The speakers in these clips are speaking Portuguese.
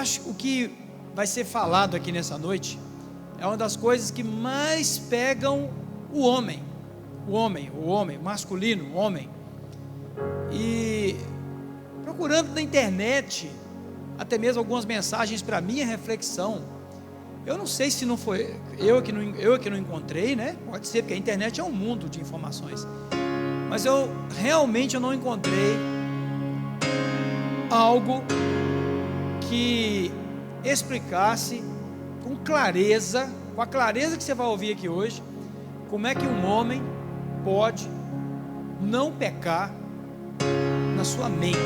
Acho que o que vai ser falado aqui nessa noite é uma das coisas que mais pegam o homem masculino, o homem. E procurando na internet, até mesmo algumas mensagens para minha reflexão, eu não sei se não foi eu que não encontrei, né? Pode ser, porque a internet é um mundo de informações, mas eu realmente não encontrei algo que explicasse com clareza, com a clareza que você vai ouvir aqui hoje, como é que um homem pode não pecar na sua mente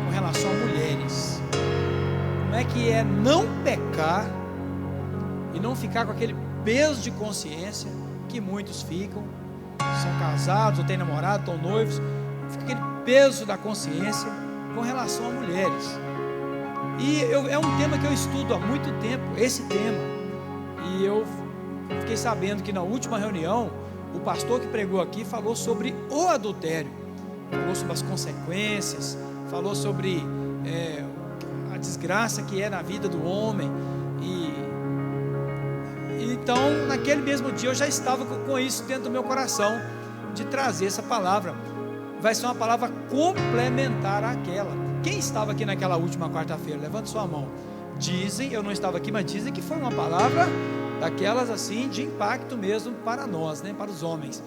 com relação a mulheres. Como é que é não pecar e não ficar com aquele peso de consciência que muitos ficam, são casados, ou têm namorado, estão noivos, fica aquele peso da consciência com relação a mulheres. E é um tema que eu estudo há muito tempo, esse tema, e eu fiquei sabendo que na última reunião, o pastor que pregou aqui falou sobre o adultério, falou sobre as consequências, falou sobre a desgraça que é na vida do homem, e então naquele mesmo dia eu já estava com isso dentro do meu coração, de trazer essa palavra. Vai ser uma palavra complementar àquela. Quem estava aqui naquela última quarta-feira? Levante sua mão. Dizem, eu não estava aqui, mas dizem que foi uma palavra daquelas assim, de impacto mesmo para nós, né? Para os homens.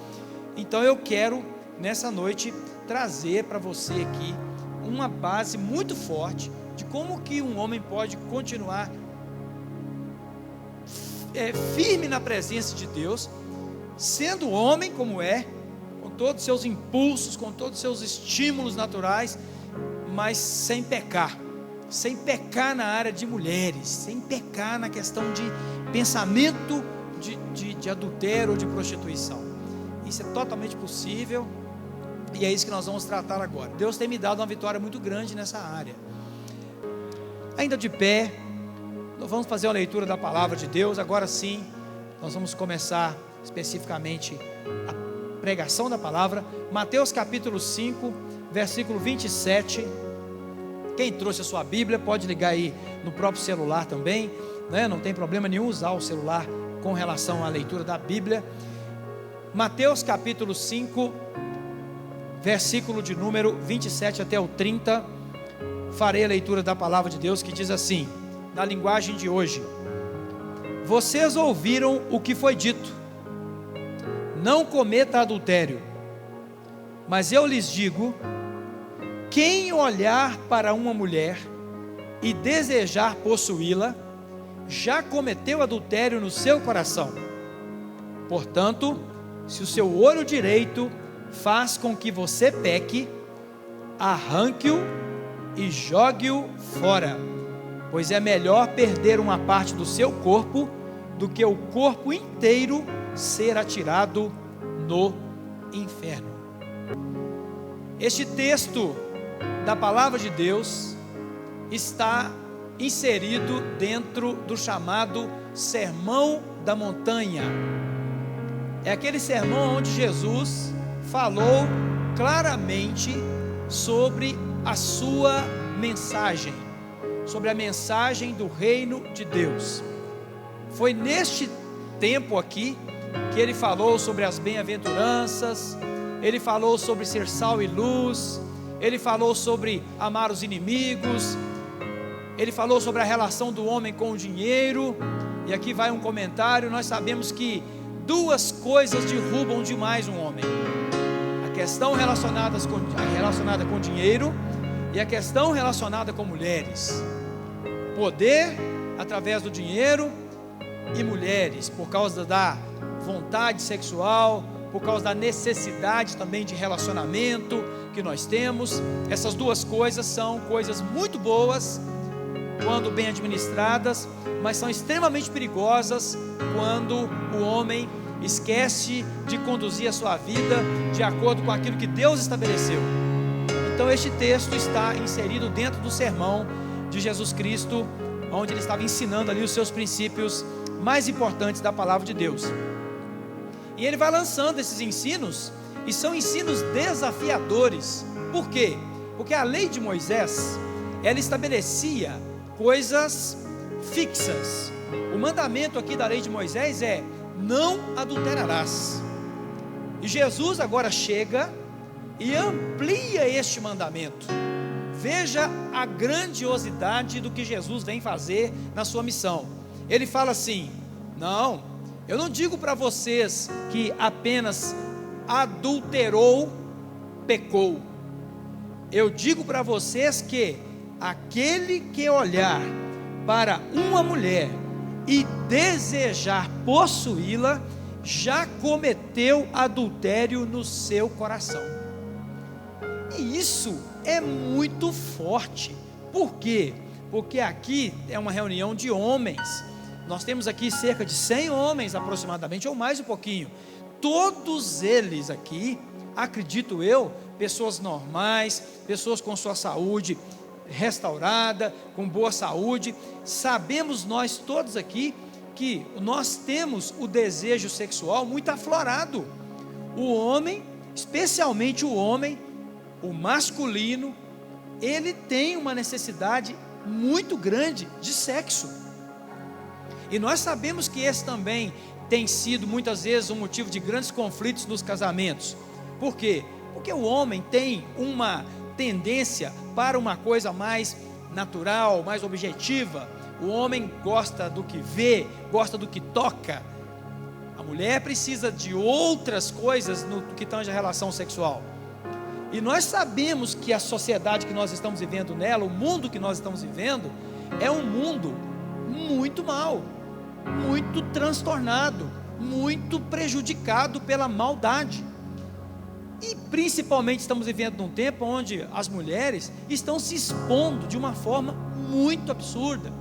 Então eu quero nessa noite trazer para você aqui uma base muito forte de como que um homem pode continuar firme na presença de Deus, sendo homem como é, com todos os seus impulsos, com todos os seus estímulos naturais, mas sem pecar na área de mulheres, sem pecar na questão de pensamento de adultério ou de prostituição. Isso é totalmente possível, e é isso que nós vamos tratar agora. Deus tem me dado uma vitória muito grande nessa área. Ainda de pé, nós vamos fazer uma leitura da palavra de Deus. Agora sim, nós vamos começar especificamente a pregação da palavra. Mateus capítulo 5, versículo 27. Quem trouxe a sua Bíblia pode ligar aí no próprio celular também, né? Não tem problema nenhum usar o celular com relação à leitura da Bíblia. Mateus capítulo 5, versículo de número 27 até o 30. Farei a leitura da palavra de Deus, que diz assim, na linguagem de hoje: vocês ouviram o que foi dito, não cometa adultério. Mas eu lhes digo, quem olhar para uma mulher e desejar possuí-la, já cometeu adultério no seu coração. Portanto, se o seu olho direito faz com que você peque, arranque-o e jogue-o fora, pois é melhor perder uma parte do seu corpo do que o corpo inteiro ser atirado no inferno. Este texto da palavra de Deus está inserido dentro do chamado Sermão da Montanha. É aquele sermão onde Jesus falou claramente sobre a sua mensagem, sobre a mensagem do reino de Deus. Foi neste tempo aqui que ele falou sobre as bem-aventuranças, ele falou sobre ser sal e luz, ele falou sobre amar os inimigos, ele falou sobre a relação do homem com o dinheiro. E aqui vai um comentário: nós sabemos que duas coisas derrubam demais um homem: a questão relacionada com dinheiro e a questão relacionada com mulheres. Poder através do dinheiro e mulheres, por causa da vontade sexual, por causa da necessidade também de relacionamento que nós temos. Essas duas coisas são coisas muito boas quando bem administradas, mas são extremamente perigosas quando o homem esquece de conduzir a sua vida de acordo com aquilo que Deus estabeleceu. Então este texto está inserido dentro do sermão de Jesus Cristo, onde ele estava ensinando ali os seus princípios mais importantes da palavra de Deus. E ele vai lançando esses ensinos, e são ensinos desafiadores. Por quê? Porque a lei de Moisés, ela estabelecia coisas fixas. O mandamento aqui da lei de Moisés é: não adulterarás. E Jesus agora chega e amplia este mandamento. Veja a grandiosidade do que Jesus vem fazer na sua missão. Ele fala assim: não, eu não digo para vocês que apenas adulterou, pecou. Eu digo para vocês que aquele que olhar para uma mulher e desejar possuí-la, já cometeu adultério no seu coração. E isso é muito forte. Por quê? Porque aqui é uma reunião de homens. Nós temos aqui cerca de 100 homens aproximadamente, ou mais um pouquinho. Todos eles aqui, acredito eu, pessoas normais, pessoas com sua saúde restaurada, com boa saúde. Sabemos nós todos aqui que nós temos o desejo sexual muito aflorado. O homem, especialmente o homem, o masculino, ele tem uma necessidade muito grande de sexo. E nós sabemos que esse também tem sido muitas vezes um motivo de grandes conflitos nos casamentos. Por quê? Porque o homem tem uma tendência para uma coisa mais natural, mais objetiva. O homem gosta do que vê, gosta do que toca. A mulher precisa de outras coisas no que tange a relação sexual. E nós sabemos que a sociedade que nós estamos vivendo nela, o mundo que nós estamos vivendo, é um mundo muito mau, muito transtornado, muito prejudicado pela maldade. E principalmente estamos vivendo num tempo onde as mulheres estão se expondo de uma forma muito absurda,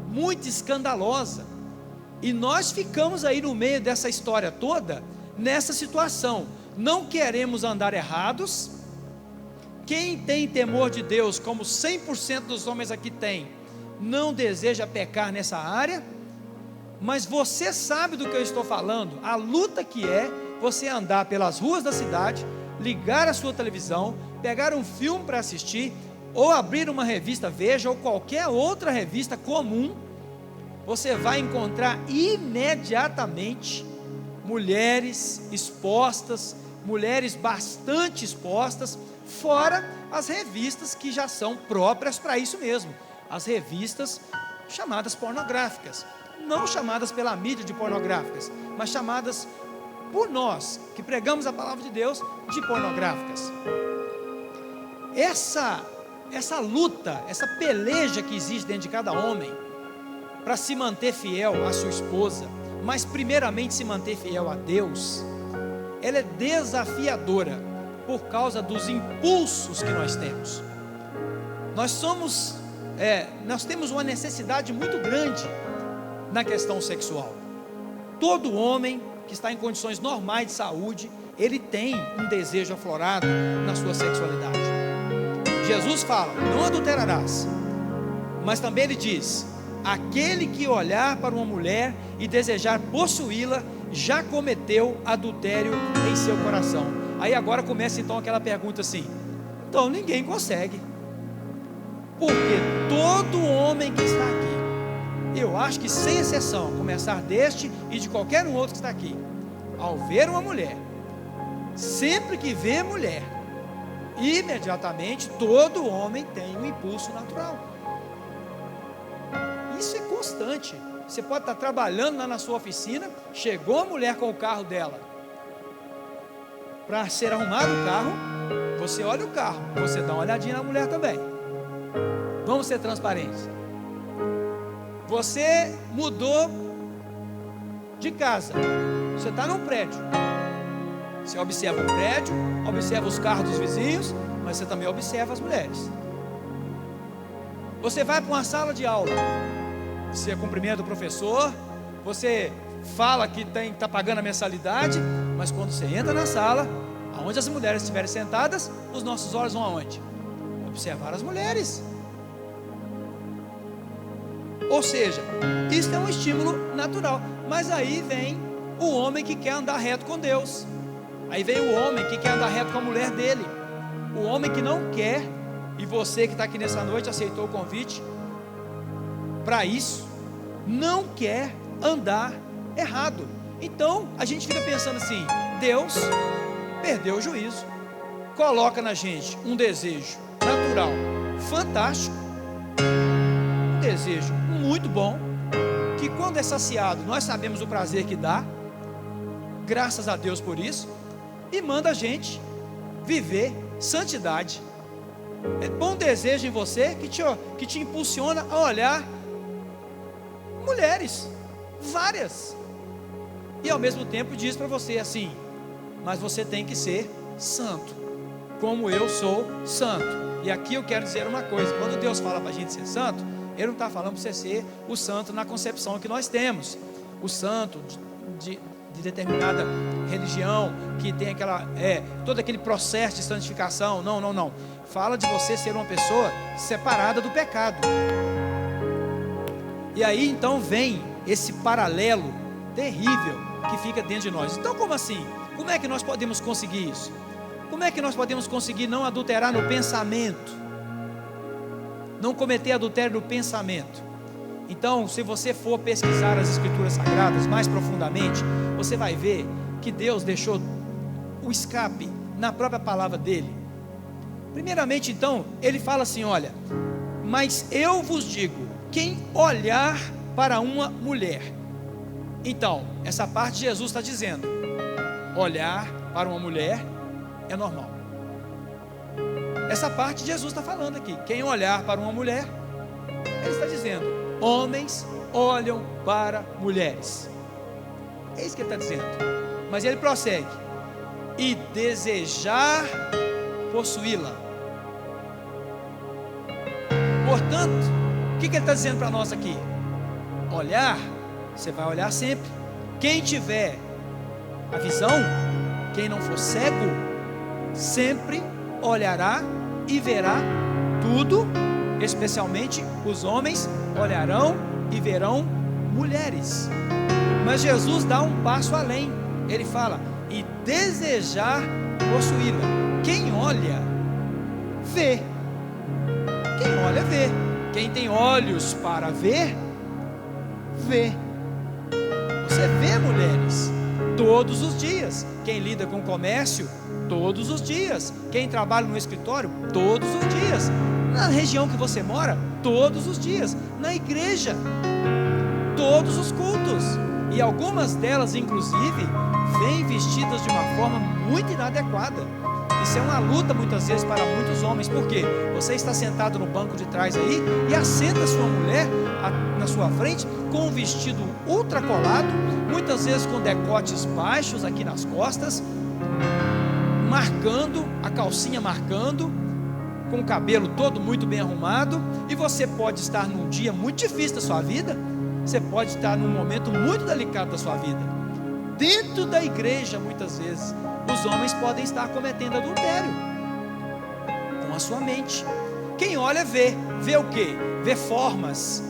muito escandalosa. E nós ficamos aí no meio dessa história toda, nessa situação. Não queremos andar errados. Quem tem temor de Deus, como 100% dos homens aqui tem, não deseja pecar nessa área. Mas você sabe do que eu estou falando, a luta que é você andar pelas ruas da cidade, ligar a sua televisão, pegar um filme para assistir, ou abrir uma revista Veja, ou qualquer outra revista comum. Você vai encontrar imediatamente mulheres expostas, mulheres bastante expostas, fora as revistas que já são próprias para isso mesmo, as revistas chamadas pornográficas. Não chamadas pela mídia de pornográficas, mas chamadas por nós, que pregamos a palavra de Deus, de pornográficas. Essa luta, essa peleja que existe dentro de cada homem, para se manter fiel à sua esposa, mas primeiramente se manter fiel a Deus, ela é desafiadora, por causa dos impulsos que nós temos. Nós temos uma necessidade muito grande na questão sexual. Todo homem que está em condições normais de saúde, ele tem um desejo aflorado na sua sexualidade. Jesus fala: não adulterarás. Mas também ele diz: aquele que olhar para uma mulher e desejar possuí-la, já cometeu adultério em seu coração. Aí agora começa então aquela pergunta assim: então ninguém consegue, porque todo homem que está aqui, eu acho que sem exceção, começar deste e de qualquer um outro que está aqui, ao ver uma mulher, sempre que vê mulher, imediatamente todo homem tem um impulso natural. Isso é constante. Você pode estar trabalhando lá na sua oficina, chegou a mulher com o carro dela, para ser arrumado o carro, você olha o carro, você dá uma olhadinha na mulher também. Vamos ser transparentes. Você mudou de casa, você está num prédio, você observa o prédio, observa os carros dos vizinhos, mas você também observa as mulheres. Você vai para uma sala de aula, você cumprimenta o professor, você fala que está pagando a mensalidade, mas quando você entra na sala, aonde as mulheres estiverem sentadas, os nossos olhos vão aonde? Observar as mulheres. Ou seja, isso é um estímulo natural. Mas aí vem o homem que quer andar reto com Deus, aí vem o homem que quer andar reto com a mulher dele, o homem que não quer. E você que está aqui nessa noite aceitou o convite, para isso, não quer andar errado. Então a gente fica pensando assim: Deus perdeu o juízo, coloca na gente um desejo natural fantástico, um desejo muito bom, que quando é saciado nós sabemos o prazer que dá, graças a Deus por isso, e manda a gente viver santidade. É bom desejo em você que te impulsiona a olhar mulheres, várias, e ao mesmo tempo diz para você assim: mas você tem que ser santo, como eu sou santo. E aqui eu quero dizer uma coisa: quando Deus fala para a gente ser santo, Ele não está falando para você ser o santo na concepção que nós temos, o santo de determinada religião, que tem todo aquele processo de santificação. Não. Fala de você ser uma pessoa separada do pecado. E aí então vem esse paralelo terrível que fica dentro de nós. Então, como assim? Como é que nós podemos conseguir isso? Como é que nós podemos conseguir não adulterar no pensamento? Não cometer adultério no pensamento? Então, se você for pesquisar as Escrituras Sagradas mais profundamente, você vai ver que Deus deixou o escape na própria palavra dele. Primeiramente, então, ele fala assim: olha, mas eu vos digo, quem olhar para uma mulher. Então, essa parte Jesus está dizendo: olhar para uma mulher é normal. Essa parte Jesus está falando aqui. Quem olhar para uma mulher, ele está dizendo: homens olham para mulheres. É isso que ele está dizendo. Mas ele prossegue: e desejar possuí-la. Portanto, o que ele está dizendo para nós aqui? Olhar, você vai olhar sempre. Quem tiver a visão, quem não for cego, sempre olhará e verá tudo. Especialmente os homens olharão e verão mulheres. Mas Jesus dá um passo além. Ele fala: e desejar possuí-la. Quem olha, vê. Quem olha, vê. Quem tem olhos para ver, vê. Você vê mulheres todos os dias. Quem lida com comércio, todos os dias. Quem trabalha no escritório, todos os dias. Na região que você mora, todos os dias. Na igreja, todos os cultos. E algumas delas, inclusive, vêm vestidas de uma forma muito inadequada. Isso é uma luta muitas vezes para muitos homens. Por quê? Você está sentado no banco de trás aí e assenta sua mulher na sua frente com um vestido ultra colado, muitas vezes com decotes baixos aqui nas costas, marcando, a calcinha marcando, com o cabelo todo muito bem arrumado. E você pode estar num dia muito difícil da sua vida, você pode estar num momento muito delicado da sua vida. Dentro da igreja, muitas vezes, os homens podem estar cometendo adultério com a sua mente. Quem olha vê o quê? Vê formas,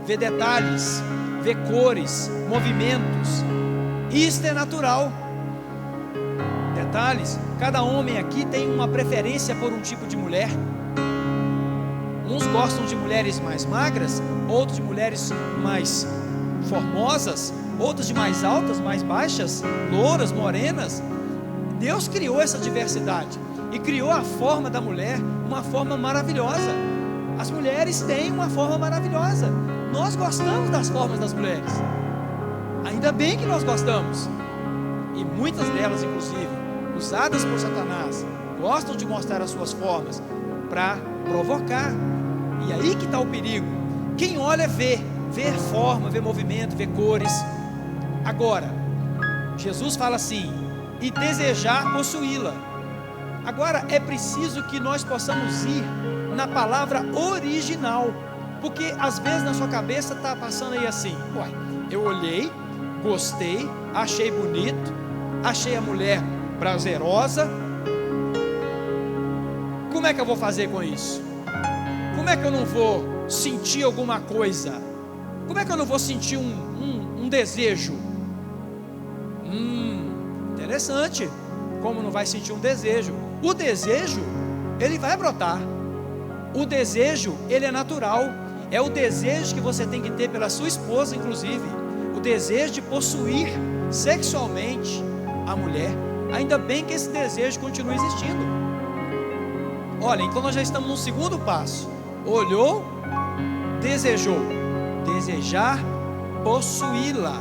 vê detalhes, vê cores, movimentos. Isto é natural. Detalhes. Cada homem aqui tem uma preferência por um tipo de mulher. Uns gostam de mulheres mais magras, outros de mulheres mais formosas, outros de mais altas, mais baixas, louras, morenas. Deus criou essa diversidade e criou a forma da mulher, uma forma maravilhosa. As mulheres têm uma forma maravilhosa. Nós gostamos das formas das mulheres. Ainda bem que nós gostamos. E muitas delas, inclusive, usadas por Satanás, gostam de mostrar as suas formas para provocar. E aí que está o perigo. Quem olha vê forma, vê movimento, vê cores. Agora, Jesus fala assim: e desejar possuí-la. Agora é preciso que nós possamos ir na palavra original, porque às vezes na sua cabeça está passando aí assim: uai, eu olhei, gostei, achei bonito, achei a mulher prazerosa, como é que eu vou fazer com isso? Como é que eu não vou sentir alguma coisa? Como é que eu não vou sentir um desejo? Interessante. Como não vai sentir um desejo? O desejo, ele vai brotar. O desejo, ele é natural. é o desejo que você tem que ter pela sua esposa, inclusive, o desejo de possuir sexualmente a mulher. Ainda bem que esse desejo continua existindo. Olha, então nós já estamos no segundo passo. Olhou, desejou. Desejar, possuí-la.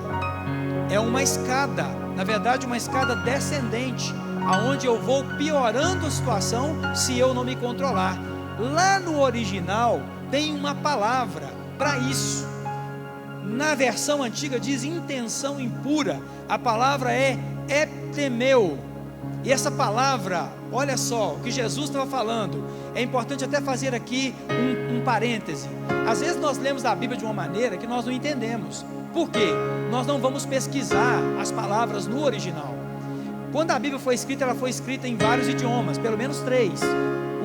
É uma escada, na verdade uma escada descendente, aonde eu vou piorando a situação se eu não me controlar. Lá no original tem uma palavra para isso. Na versão antiga diz intenção impura. A palavra é eptemeu. E essa palavra, olha só, o que Jesus estava falando, é importante até fazer aqui um parêntese. Às vezes nós lemos a Bíblia de uma maneira que nós não entendemos. Por quê? Nós não vamos pesquisar as palavras no original. Quando a Bíblia foi escrita, ela foi escrita em vários idiomas, pelo menos 3: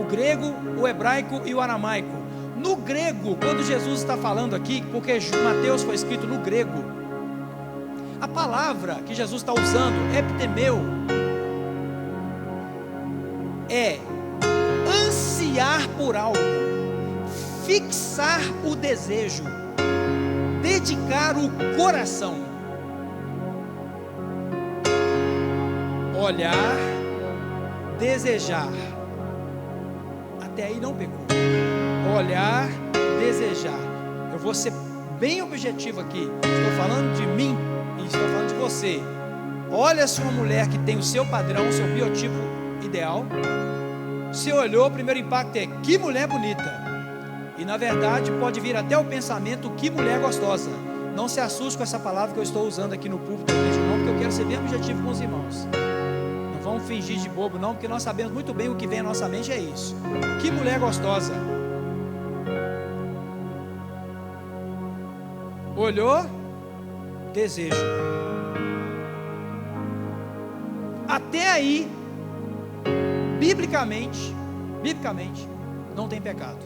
o grego, o hebraico e o aramaico. No grego, quando Jesus está falando aqui, porque Mateus foi escrito no grego, a palavra que Jesus está usando, eptemeu, é ansiar por algo, fixar o desejo, dedicar o coração, olhar, desejar. Até aí não pecou. Olhar, desejar. Eu vou ser bem objetivo aqui. Estou falando de mim e estou falando de você. Olha-se uma mulher que tem o seu padrão, o seu biotipo ideal. Se olhou, o primeiro impacto é: que mulher bonita. E na verdade pode vir até o pensamento: que mulher gostosa. Não se assuste com essa palavra que eu estou usando aqui no púlpito, não, porque eu quero ser bem objetivo com os irmãos. Não vamos fingir de bobo não, porque nós sabemos muito bem o que vem à nossa mente é isso. Que mulher gostosa. Olhou, desejo. Até aí, biblicamente, não tem pecado.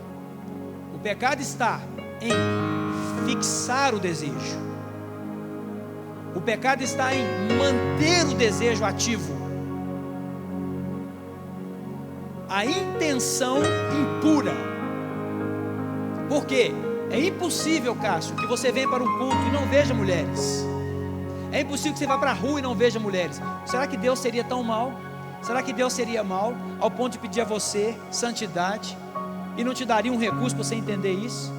O pecado está em fixar o desejo. O pecado está em manter o desejo ativo. A intenção impura. Por quê? É impossível, Cássio, que você venha para um culto e não veja mulheres. É impossível que você vá para a rua e não veja mulheres. Será que Deus seria tão mal? Será que Deus seria mal ao ponto de pedir a você santidade e não te daria um recurso para você entender isso?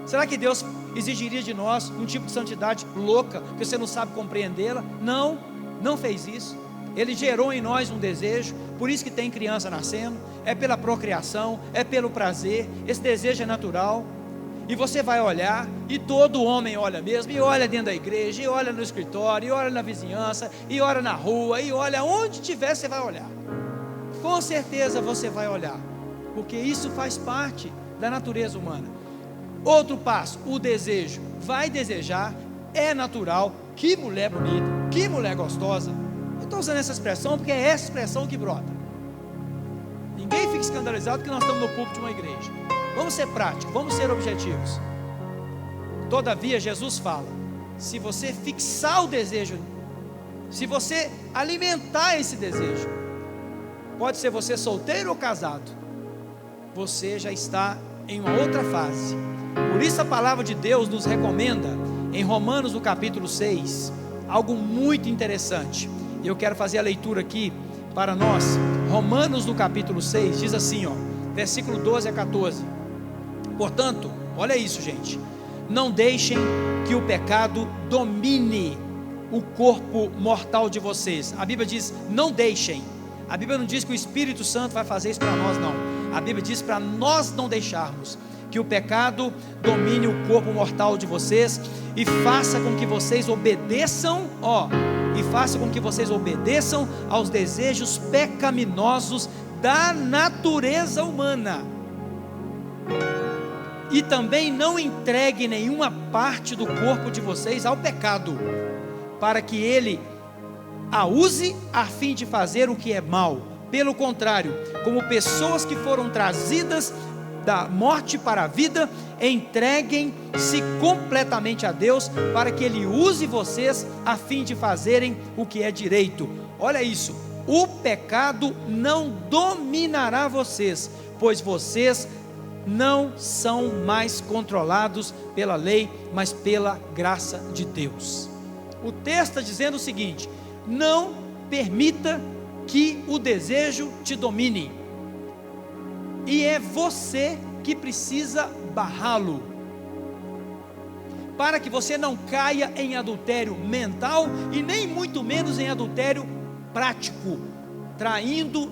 Será que Deus exigiria de nós um tipo de santidade louca, que você não sabe compreendê-la? Não, não fez isso. Ele gerou em nós um desejo, por isso que tem criança nascendo, é pela procriação, é pelo prazer, esse desejo é natural. E você vai olhar, e todo homem olha mesmo, e olha dentro da igreja, e olha no escritório, e olha na vizinhança, e olha na rua, e olha onde tiver, você vai olhar. Com certeza você vai olhar, porque isso faz parte da natureza humana. Outro passo, o desejo. Vai desejar, é natural. Que mulher bonita, que mulher gostosa. Eu estou usando essa expressão porque é essa expressão que brota. Ninguém fica escandalizado que nós estamos no púlpito de uma igreja. Vamos ser práticos, vamos ser objetivos. Todavia, Jesus fala: se você fixar o desejo, se você alimentar esse desejo, pode ser você solteiro ou casado, você já está em uma outra fase. Por isso a palavra de Deus nos recomenda, em Romanos no capítulo 6, algo muito interessante. E eu quero fazer a leitura aqui para nós. Romanos no capítulo 6 diz assim, versículo 12 a 14. Portanto, olha isso, gente: não deixem que o pecado domine o corpo mortal de vocês. A Bíblia diz: não deixem. A Bíblia não diz que o Espírito Santo vai fazer isso para nós, não. A Bíblia diz para nós não deixarmos que o pecado domine o corpo mortal de vocês, e faça com que vocês obedeçam, aos desejos pecaminosos da natureza humana. E também não entregue nenhuma parte do corpo de vocês ao pecado, para que ele a use a fim de fazer o que é mal. Pelo contrário, como pessoas que foram trazidas da morte para a vida, entreguem-se completamente a Deus, para que Ele use vocês a fim de fazerem o que é direito. Olha isso: o pecado não dominará vocês, pois vocês não são mais controlados pela lei, mas pela graça de Deus. O texto está dizendo o seguinte: não permita que o desejo te domine, e é você que precisa barrá-lo, para que você não caia em adultério mental e nem muito menos em adultério prático, traindo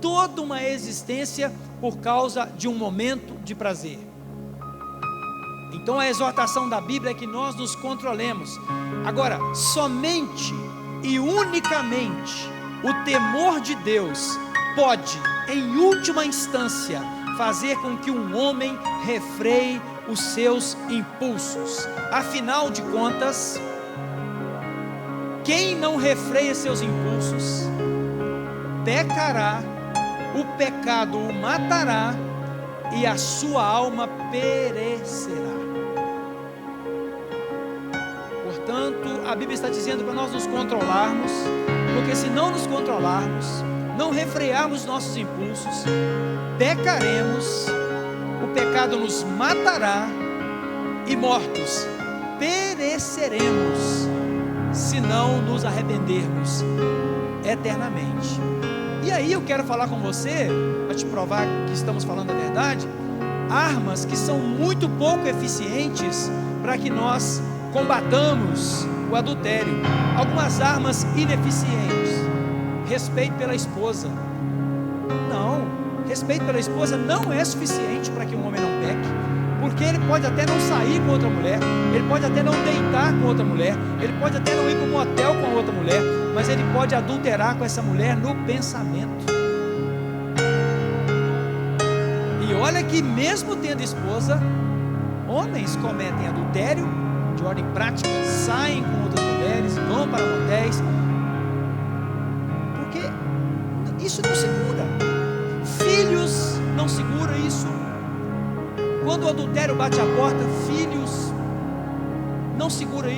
toda uma existência por causa de um momento de prazer. Então a exortação da Bíblia é que nós nos controlemos. Agora, somente e unicamente o temor de Deus pode, em última instância, fazer com que um homem refreie os seus impulsos. Afinal de contas, quem não refreia seus impulsos pecará, o pecado o matará e a sua alma perecerá. Portanto, a Bíblia está dizendo para nós nos controlarmos, porque se não nos controlarmos, não refrearmos nossos impulsos, pecaremos, o pecado nos matará e mortos pereceremos, se não nos arrependermos eternamente. E aí eu quero falar com você, para te provar que estamos falando a verdade, armas que são muito pouco eficientes para que nós combatamos o adultério. Algumas armas ineficientes. Respeito pela esposa. Não, respeito pela esposa não é suficiente para que um homem não peque, porque ele pode até não sair com outra mulher, ele pode até não deitar com outra mulher, ele pode até não ir para um motel com outra mulher, mas ele pode adulterar com essa mulher no pensamento. E olha que mesmo tendo esposa, homens cometem adultério de ordem prática, saem com outras mulheres, vão para motéis, porque isso não segura. Filhos não segura isso. Quando o adultério bate a porta, filhos não seguram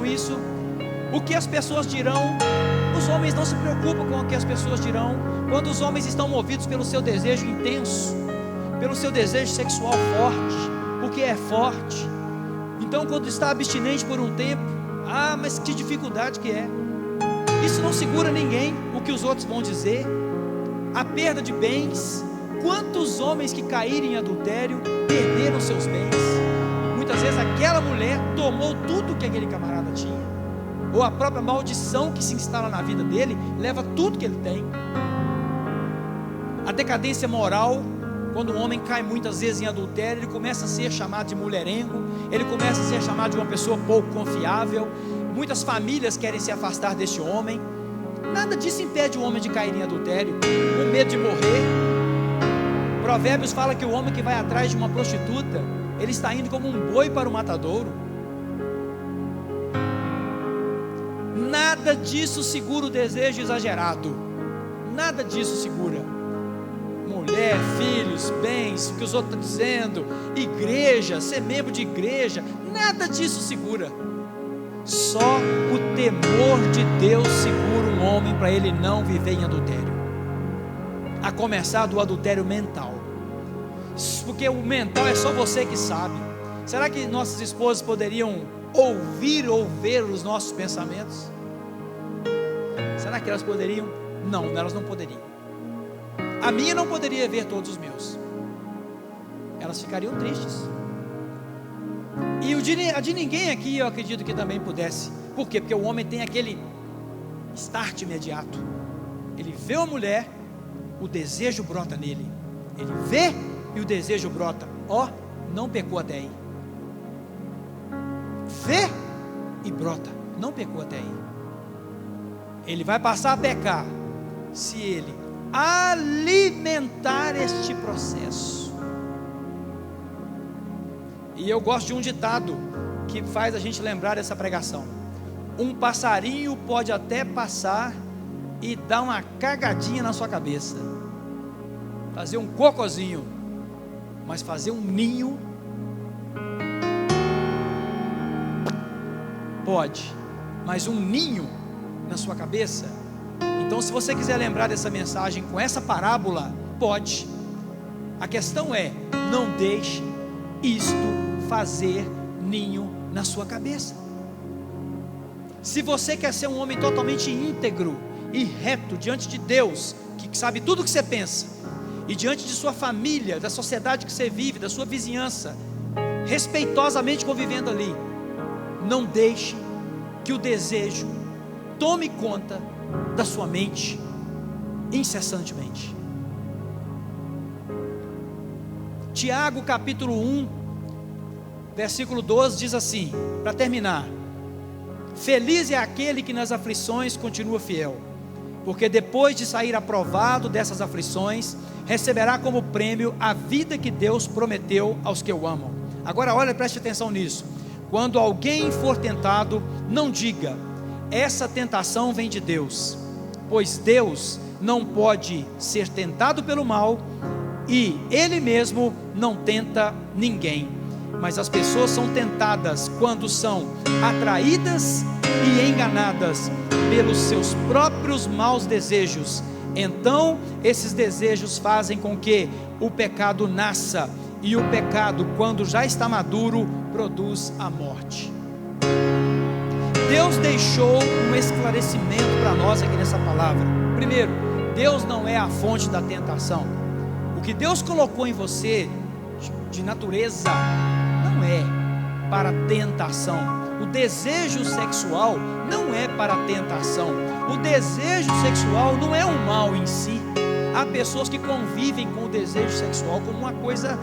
isso. O que as pessoas dirão? Os homens não se preocupam com o que as pessoas dirão. Quando os homens estão movidos pelo seu desejo intenso, pelo seu desejo sexual forte, porque é forte. Então, quando está abstinente por um tempo, mas que dificuldade que é. Isso não segura ninguém, o que os outros vão dizer. A perda de bens. Quantos homens que caíram em adultério perderam seus bens? Muitas vezes aquela mulher tomou tudo que aquele camarada tinha, ou a própria maldição que se instala na vida dele leva tudo que ele tem. A decadência moral, quando o homem cai muitas vezes em adultério, ele começa a ser chamado de mulherengo, ele começa a ser chamado de uma pessoa pouco confiável. Muitas famílias querem se afastar deste homem. Nada disso impede o homem de cair em adultério, com medo de morrer. Provérbios fala que o homem que vai atrás de uma prostituta, ele está indo como um boi para o matadouro. Nada disso segura o desejo exagerado. Nada disso segura. Mulher, filhos, bens, o que os outros estão dizendo, igreja, ser membro de igreja, nada disso segura. Só o temor de Deus segura um homem para ele não viver em adultério. A começar do adultério mental, porque o mental é só você que sabe. Será que nossas esposas poderiam ouvir ou ver os nossos pensamentos? Será que elas poderiam? Não, elas não poderiam. A minha não poderia ver todos os meus. Elas ficariam tristes. E a de ninguém aqui eu acredito que também pudesse. Por quê? Porque o homem tem aquele start imediato. Ele vê uma mulher, o desejo brota nele. Ele vê e o desejo brota. Não pecou até aí. Vê e brota. Não pecou até aí. Ele vai passar a pecar se ele alimentar este processo. E eu gosto de um ditado que faz a gente lembrar dessa pregação. Um passarinho pode até passar e dar uma cagadinha na sua cabeça, fazer um cocozinho, mas fazer um ninho pode, mas um ninho na sua cabeça. Então, se você quiser lembrar dessa mensagem com essa parábola, pode. A questão é: não deixe isto fazer ninho na sua cabeça. Se você quer ser um homem totalmente íntegro e reto diante de Deus, que sabe tudo o que você pensa, e diante de sua família, da sociedade que você vive, da sua vizinhança, respeitosamente convivendo ali, não deixe que o desejo tome conta da sua mente incessantemente. Tiago capítulo 1 versículo 12 diz assim, para terminar: feliz é aquele que nas aflições continua fiel, porque depois de sair aprovado dessas aflições, receberá como prêmio a vida que Deus prometeu aos que o amam. Agora olha, preste atenção nisso. Quando alguém for tentado, não diga: essa tentação vem de Deus, pois Deus não pode ser tentado pelo mal, e Ele mesmo não tenta ninguém. Mas as pessoas são tentadas quando são atraídas e enganadas pelos seus próprios maus desejos. Então esses desejos fazem com que o pecado nasça, e o pecado, quando já está maduro, produz a morte. Deus deixou um esclarecimento para nós aqui nessa palavra. Primeiro, Deus não é a fonte da tentação. O que Deus colocou em você de natureza não é para tentação. O desejo sexual não é para tentação. O desejo sexual não é um mal em si. Há pessoas que convivem com o desejo sexual como uma coisa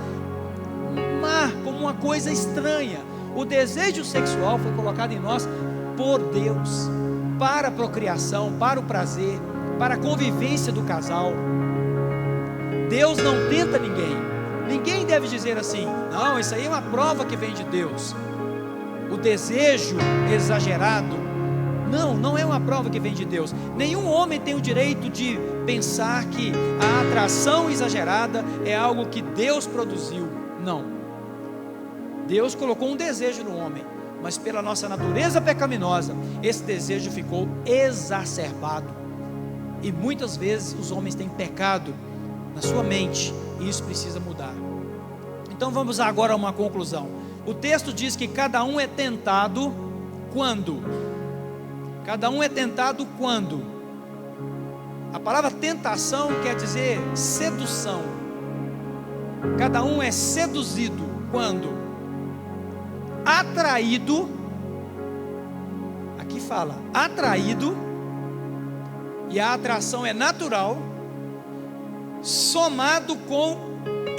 má, como uma coisa estranha. O desejo sexual foi colocado em nós por Deus, para a procriação, para o prazer, para a convivência do casal. Deus não tenta ninguém. Ninguém deve dizer assim: não, isso aí é uma prova que vem de Deus. O desejo exagerado, não é uma prova que vem de Deus. Nenhum homem tem o direito de pensar que a atração exagerada é algo que Deus produziu. Não. Deus colocou um desejo no homem, mas pela nossa natureza pecaminosa, esse desejo ficou exacerbado. E muitas vezes os homens têm pecado na sua mente, e isso precisa mudar. Então vamos agora a uma conclusão. O texto diz que cada um é tentado quando? Cada um é tentado quando? A palavra tentação quer dizer sedução. Cada um é seduzido quando? Atraído. Aqui fala atraído, e a atração é natural, somado com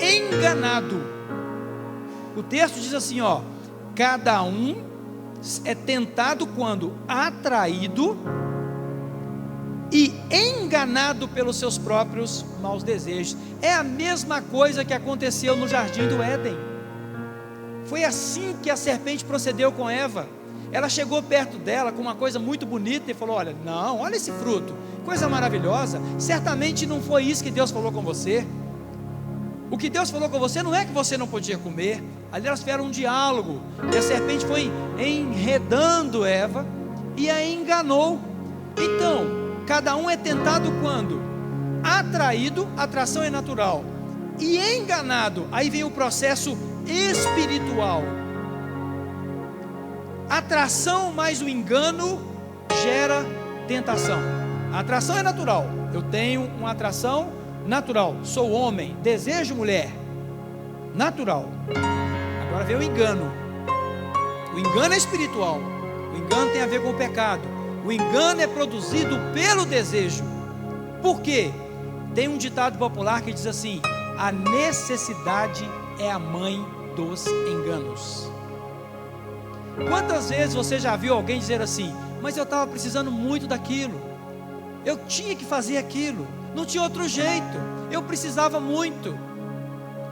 enganado. O texto diz assim, cada um é tentado quando atraído e enganado pelos seus próprios maus desejos. É a mesma coisa que aconteceu no jardim do Éden. Foi assim que a serpente procedeu com Eva. Ela chegou perto dela com uma coisa muito bonita e falou: olha esse fruto, coisa maravilhosa. Certamente não foi isso que Deus falou com você. O que Deus falou com você não é que você não podia comer. Ali elas tiveram um diálogo, e a serpente foi enredando Eva e a enganou. Então, cada um é tentado quando? Atraído, atração é natural, e enganado, aí vem o processo espiritual. Atração mais o engano gera tentação. A atração é natural, eu tenho uma atração natural, sou homem, desejo mulher, natural. Agora vem o engano. O engano é espiritual. O engano tem a ver com o pecado. O engano é produzido pelo desejo. Por quê? Tem um ditado popular que diz assim: a necessidade é a mãe dos enganos. Quantas vezes você já viu alguém dizer assim: mas eu estava precisando muito daquilo, eu tinha que fazer aquilo, não tinha outro jeito, eu precisava muito.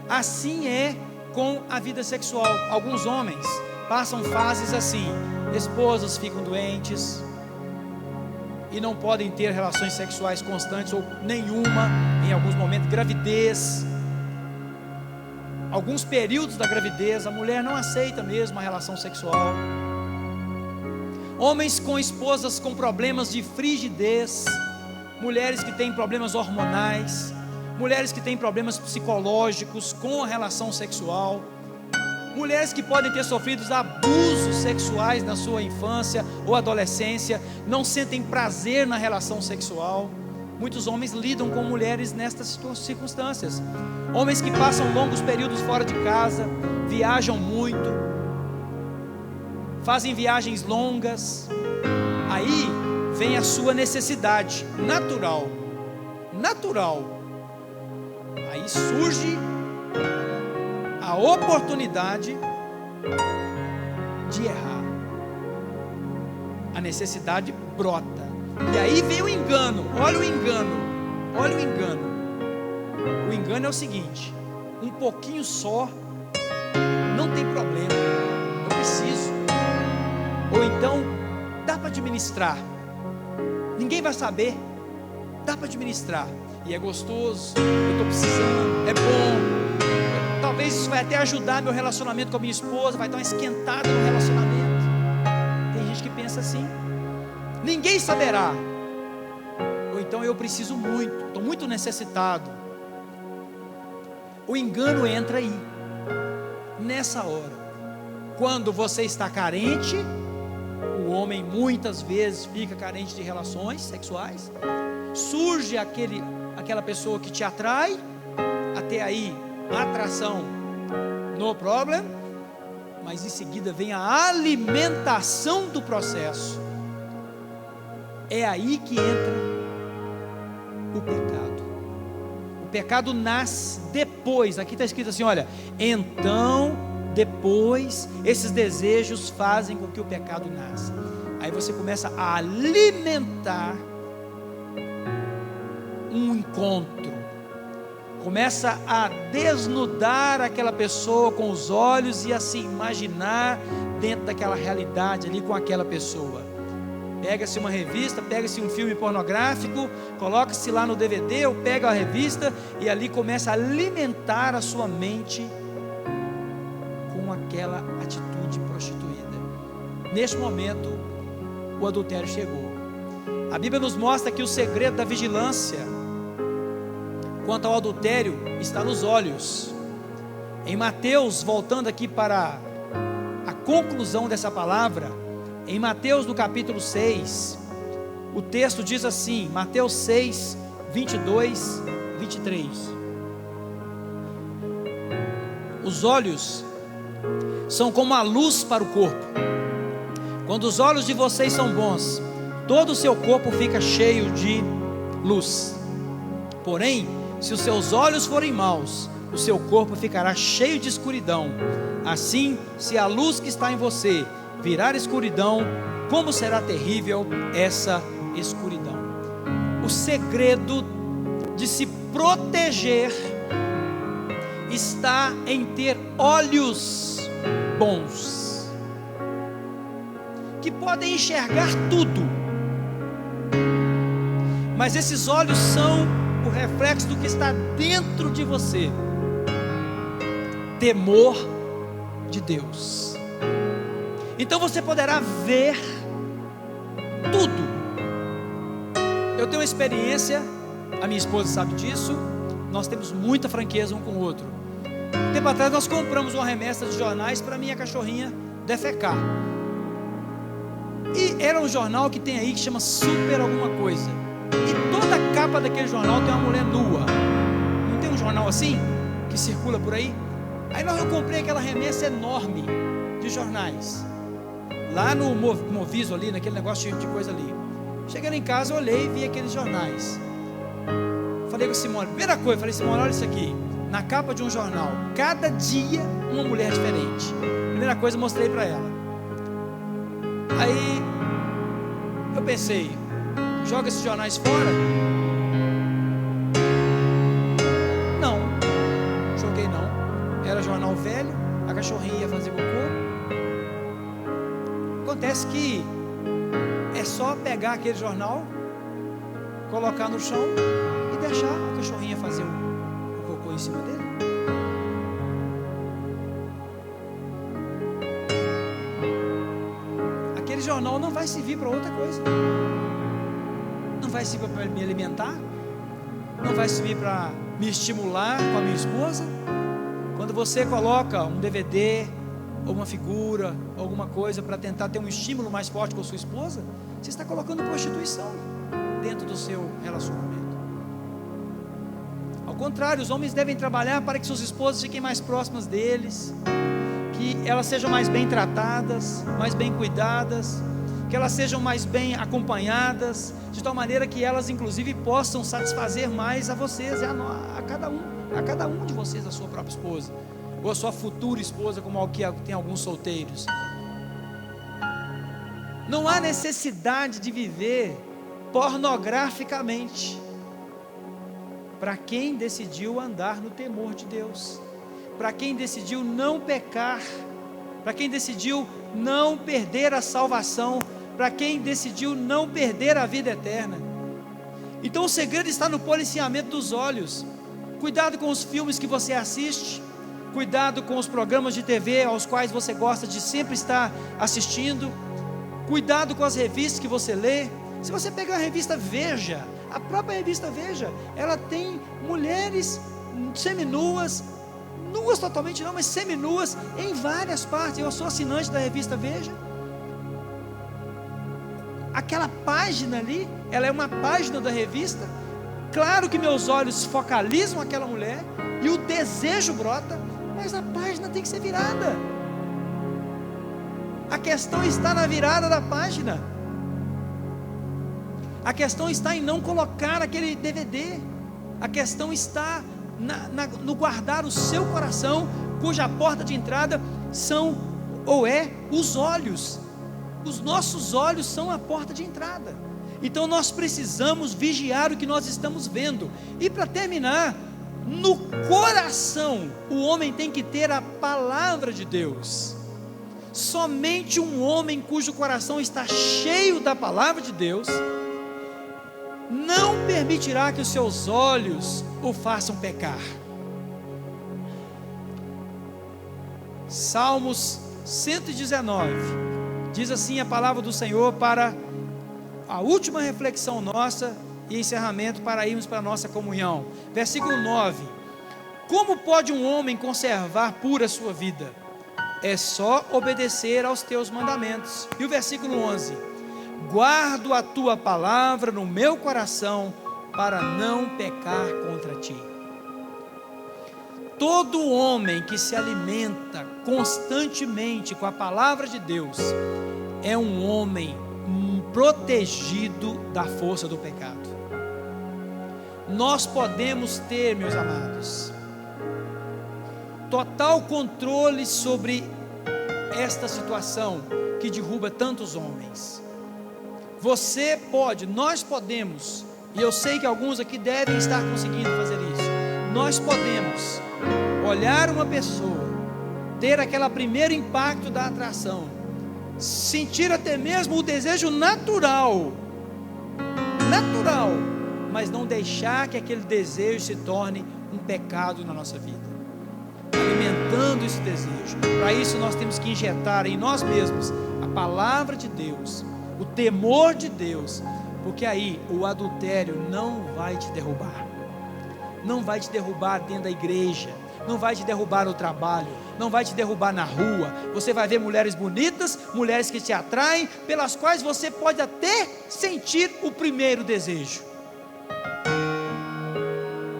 Assim é com a vida sexual. Alguns homens passam fases assim, esposas ficam doentes e não podem ter relações sexuais constantes ou nenhuma, em alguns momentos, gravidez, alguns períodos da gravidez, a mulher não aceita mesmo a relação sexual. Homens com esposas com problemas de frigidez, mulheres que têm problemas hormonais, mulheres que têm problemas psicológicos com a relação sexual, mulheres que podem ter sofrido abusos sexuais na sua infância ou adolescência, não sentem prazer na relação sexual. Muitos homens lidam com mulheres nestas circunstâncias. Homens que passam longos períodos fora de casa, viajam muito, fazem viagens longas. Aí vem a sua necessidade natural. Aí surge a oportunidade de errar. A necessidade brota. E aí vem o engano. Olha o engano. O engano é o seguinte: um pouquinho só, não tem problema, eu preciso. Ou então, dá para administrar, ninguém vai saber, dá para administrar. E é gostoso, eu estou precisando, é bom. Talvez isso vai até ajudar meu relacionamento com a minha esposa, vai dar uma esquentada no relacionamento. Tem gente que pensa assim: ninguém saberá. Ou então, eu preciso muito, estou muito necessitado. O engano entra aí, nessa hora. Quando você está carente, o homem muitas vezes fica carente de relações sexuais. Surge aquela pessoa que te atrai. Até aí, atração, no problem. Mas em seguida vem a alimentação do processo. É aí que entra o pecado. O pecado nasce depois. Aqui está escrito assim, olha: então, depois, esses desejos fazem com que o pecado nasça. Aí você começa a alimentar um encontro, começa a desnudar aquela pessoa com os olhos e a se imaginar dentro daquela realidade ali com aquela pessoa. Pega-se uma revista, pega-se um filme pornográfico, coloca-se lá no DVD, ou pega a revista e ali começa a alimentar a sua mente com aquela atitude prostituída. Neste momento, o adultério chegou. A Bíblia nos mostra que o segredo da vigilância quanto ao adultério está nos olhos. Em Mateus, voltando aqui para a conclusão dessa palavra, em Mateus no capítulo 6, o texto diz assim, Mateus 6, 22, 23. Os olhos são como a luz para o corpo. Quando os olhos de vocês são bons, todo o seu corpo fica cheio de luz. Porém, se os seus olhos forem maus, o seu corpo ficará cheio de escuridão. Assim, se a luz que está em você virar escuridão, como será terrível essa escuridão. O segredo de se proteger está em ter olhos bons, que podem enxergar tudo, mas esses olhos são o reflexo do que está dentro de você. Temor de Deus. Então você poderá ver tudo. Eu tenho uma experiência, a minha esposa sabe disso, nós temos muita franqueza um com o outro. Um tempo atrás nós compramos uma remessa de jornais para minha cachorrinha defecar. E era um jornal que tem aí que chama Super alguma coisa. E toda a capa daquele jornal tem uma mulher nua. Não tem um jornal assim que circula por aí? Aí eu comprei aquela remessa enorme de jornais lá no Moviso ali, naquele negócio de coisa ali. Cheguei em casa, olhei e vi aqueles jornais. Falei com a Simone, primeira coisa, falei: Simone, olha isso aqui, na capa de um jornal, cada dia uma mulher diferente. Primeira coisa, mostrei para ela. Aí eu pensei: joga esses jornais fora? Não, joguei não. Era jornal velho, a cachorrinha ia fazer cocô. Acontece que é só pegar aquele jornal, colocar no chão e deixar a cachorrinha fazer o cocô em cima dele. Aquele jornal não vai servir para outra coisa. Não vai servir para me alimentar, não vai servir para me estimular com a minha esposa? Quando você coloca um DVD, ou uma figura, ou alguma coisa para tentar ter um estímulo mais forte com a sua esposa, você está colocando prostituição dentro do seu relacionamento. Ao contrário, os homens devem trabalhar para que suas esposas fiquem mais próximas deles, que elas sejam mais bem tratadas, mais bem cuidadas, que elas sejam mais bem acompanhadas, de tal maneira que elas inclusive possam satisfazer mais a vocês, a cada um de vocês, a sua própria esposa, ou a sua futura esposa, como tem alguns solteiros. Não há necessidade de viver pornograficamente para quem decidiu andar no temor de Deus, para quem decidiu não pecar, para quem decidiu não perder a salvação, para quem decidiu não perder a vida eterna. Então o segredo está no policiamento dos olhos. Cuidado com os filmes que você assiste, cuidado com os programas de TV aos quais você gosta de sempre estar assistindo, cuidado com as revistas que você lê. Se você pegar a revista Veja, a própria revista Veja, ela tem mulheres seminuas, nuas totalmente não, mas seminuas, em várias partes. Eu sou assinante da revista Veja. Aquela página ali, ela é uma página da revista. Claro que meus olhos focalizam aquela mulher e o desejo brota, mas a página tem que ser virada. A questão está na virada da página. A questão está em não colocar aquele DVD. A questão está no guardar o seu coração, cuja porta de entrada são ou é os olhos. Os nossos olhos são a porta de entrada. Então nós precisamos vigiar o que nós estamos vendo. E para terminar, no coração o homem tem que ter a palavra de Deus. Somente um homem cujo coração está cheio da palavra de Deus não permitirá que os seus olhos o façam pecar. Salmos 119 diz assim a palavra do Senhor, para a última reflexão nossa e encerramento, para irmos para a nossa comunhão. Versículo 9: como pode um homem conservar pura a sua vida? É só obedecer aos teus mandamentos. E o versículo 11: guardo a tua palavra no meu coração, para não pecar contra ti. Todo homem que se alimenta constantemente com a palavra de Deus é um homem protegido da força do pecado. Nós podemos ter, meus amados, total controle sobre esta situação que derruba tantos homens. Você pode, nós podemos, e eu sei que alguns aqui devem estar conseguindo fazer isso. Nós podemos olhar uma pessoa, ter aquele primeiro impacto da atração, sentir até mesmo o desejo natural, mas não deixar que aquele desejo se torne um pecado na nossa vida, alimentando esse desejo. Para isso nós temos que injetar em nós mesmos a palavra de Deus, o temor de Deus, porque aí o adultério não vai te derrubar, não vai te derrubar dentro da igreja, não vai te derrubar no trabalho, não vai te derrubar na rua. Você vai ver mulheres bonitas, mulheres que te atraem, pelas quais você pode até sentir o primeiro desejo,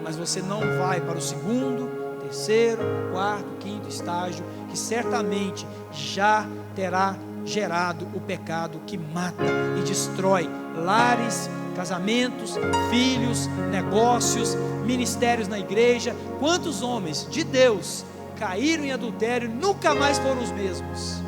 mas você não vai para o segundo, terceiro, quarto, quinto estágio, que certamente já terá gerado o pecado que mata e destrói lares, casamentos, filhos, negócios, ministérios na igreja. Quantos homens de Deus caíram em adultério e nunca mais foram os mesmos?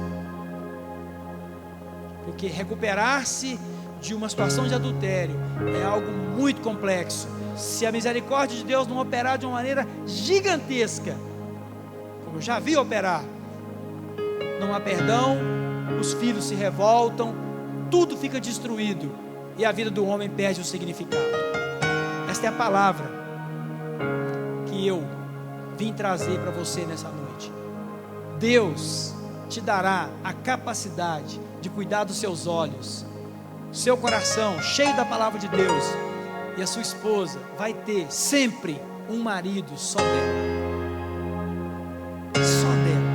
Porque recuperar-se de uma situação de adultério é algo muito complexo. Se a misericórdia de Deus não operar de uma maneira gigantesca, como eu já vi operar, não há perdão, os filhos se revoltam, tudo fica destruído e a vida do homem perde o significado. Esta é a palavra que eu vim trazer para você nessa noite. Deus te dará a capacidade de cuidar dos seus olhos, seu coração cheio da palavra de Deus, e a sua esposa vai ter sempre um marido só dela. Só dela.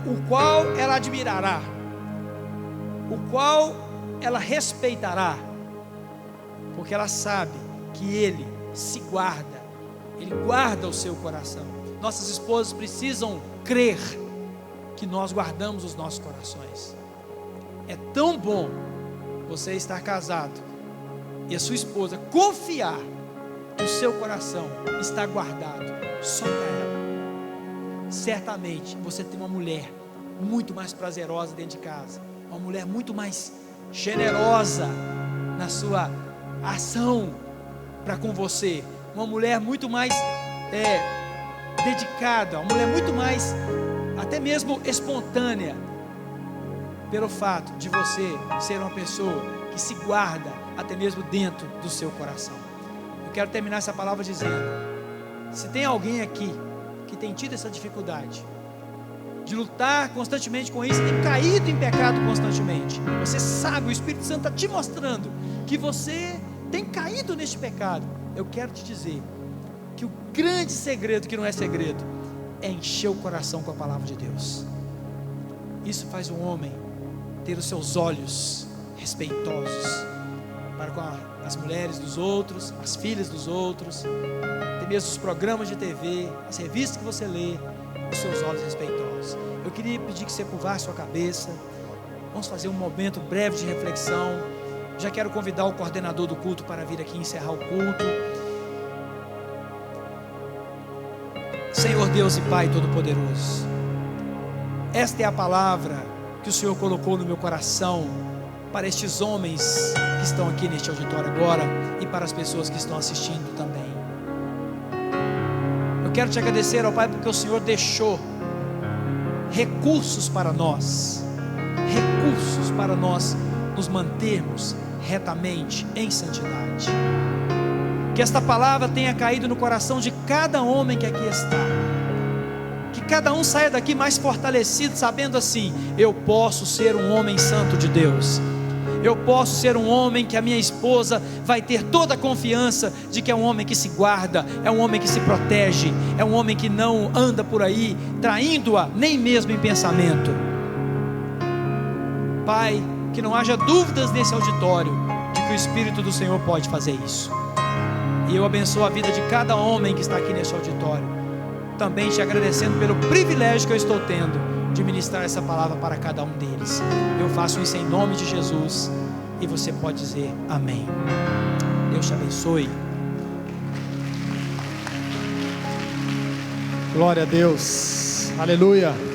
O qual ela admirará, o qual ela respeitará, porque ela sabe que ele se guarda, ele guarda o seu coração. Nossas esposas precisam crer que nós guardamos os nossos corações. É tão bom você estar casado e a sua esposa confiar que o seu coração está guardado só para ela. Certamente você tem uma mulher muito mais prazerosa dentro de casa, uma mulher muito mais generosa na sua ação para com você, uma mulher muito mais dedicada, uma mulher muito mais até mesmo espontânea, pelo fato de você ser uma pessoa que se guarda até mesmo dentro do seu coração. Eu quero terminar essa palavra dizendo: se tem alguém aqui que tem tido essa dificuldade de lutar constantemente com isso, tem caído em pecado constantemente, você sabe, o Espírito Santo está te mostrando que você tem caído neste pecado, eu quero te dizer que o grande segredo, que não é segredo, é encher o coração com a palavra de Deus. Isso faz um homem ter os seus olhos respeitosos para com as mulheres dos outros, as filhas dos outros, até mesmo os programas de TV, as revistas que você lê, os seus olhos respeitosos. Eu queria pedir que você curvasse sua cabeça. Vamos fazer um momento breve de reflexão. Já quero convidar o coordenador do culto para vir aqui encerrar o culto. Senhor Deus e Pai Todo-Poderoso, esta é a palavra que o Senhor colocou no meu coração para estes homens que estão aqui neste auditório agora e para as pessoas que estão assistindo também. Eu quero te agradecer, ó Pai, porque o Senhor deixou recursos para nós nos mantermos retamente em santidade. Que esta palavra tenha caído no coração de cada homem que aqui está, que cada um saia daqui mais fortalecido, sabendo assim: eu posso ser um homem santo de Deus, eu posso ser um homem que a minha esposa vai ter toda a confiança de que é um homem que se guarda, é um homem que se protege, é um homem que não anda por aí traindo-a, nem mesmo em pensamento. Pai, que não haja dúvidas nesse auditório de que o Espírito do Senhor pode fazer isso. E eu abençoo a vida de cada homem que está aqui nesse auditório, também te agradecendo pelo privilégio que eu estou tendo de ministrar essa palavra para cada um deles. Eu faço isso em nome de Jesus, e você pode dizer amém. Deus te abençoe. Glória a Deus, aleluia.